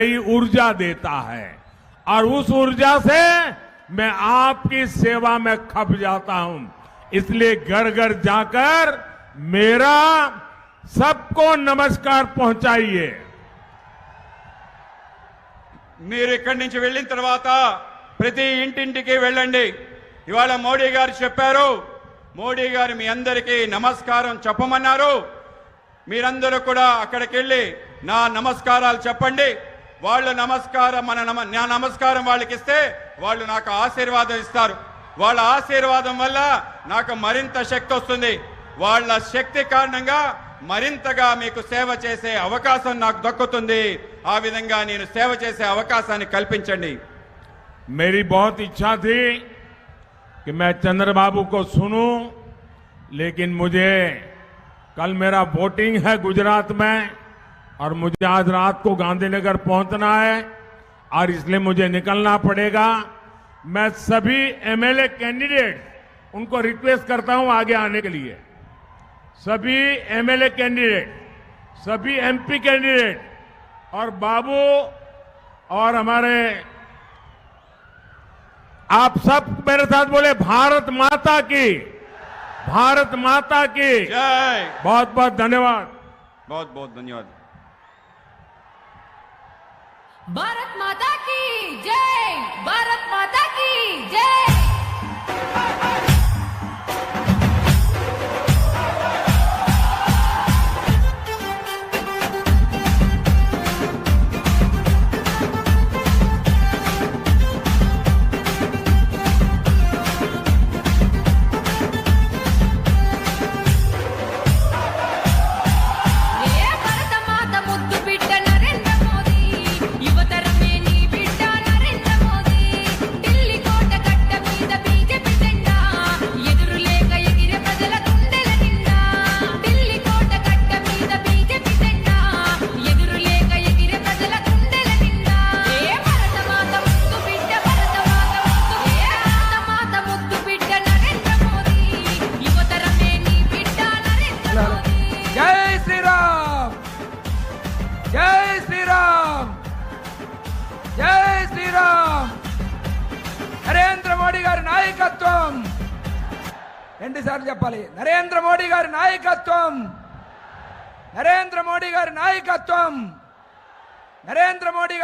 नई ऊर्जा देता है और उस ऊर्जा से मैं आपकी सेवा में खप जाता हूं। इसलिए घर घर जाकर मेरा सबको नमस्कार पहुंचाइए। మీరు ఇక్కడి నుంచి వెళ్ళిన తర్వాత ప్రతి ఇంటింటికి వెళ్ళండి। ఇవాళ మోడీ గారు చెప్పారు, మోడీ గారు మీ అందరికీ నమస్కారం చెప్పమన్నారు। మీరందరూ కూడా అక్కడికి వెళ్ళి నా నమస్కారాలు చెప్పండి। వాళ్ళు నమస్కారం నా నమస్కారం వాళ్ళకి ఇస్తే వాళ్ళు నాకు ఆశీర్వాదం ఇస్తారు। వాళ్ళ ఆశీర్వాదం వల్ల నాకు మరింత శక్తి వస్తుంది। వాళ్ళ శక్తి కారణంగా మరింతగా మీకు సేవ చేసే అవకాశం నాకు దక్కుతుంది। ఆ విధంగా నేను సేవ చేసే అవకాశాన్ని కల్పించండి। मेरी बहुत इच्छा थी कि मैं चंद्रबाबू को सुनूं, लेकिन मुझे कल मेरा वोटिंग है गुजरात में और मुझे आज रात को गांधीनगर पहुंचना है और इसलिए मुझे निकलना पड़ेगा। मैं सभी एमएलए कैंडिडेट उनको रिक्वेस्ट करता हूं आगे आने के लिए। सभी एमएलए कैंडिडेट, सभी एमपी कैंडिडेट और बाबू और हमारे आप सब मेरे साथ बोले भारत माता की, भारत माता की जय। बहुत बहुत धन्यवाद। बहुत बहुत धन्यवाद। भारत माता की जय, भारत माता की जय। जय श्री राम, जय श्री राम। नरेंद्र मोदी गारी नायकत्వం రెండుసార్లు చెప్పాలి। నరేంద్ర మోడీ గారి నాయకత్వం, నరేంద్ర మోడీ గారి నాయకత్వం, నరేంద్ర మోడీ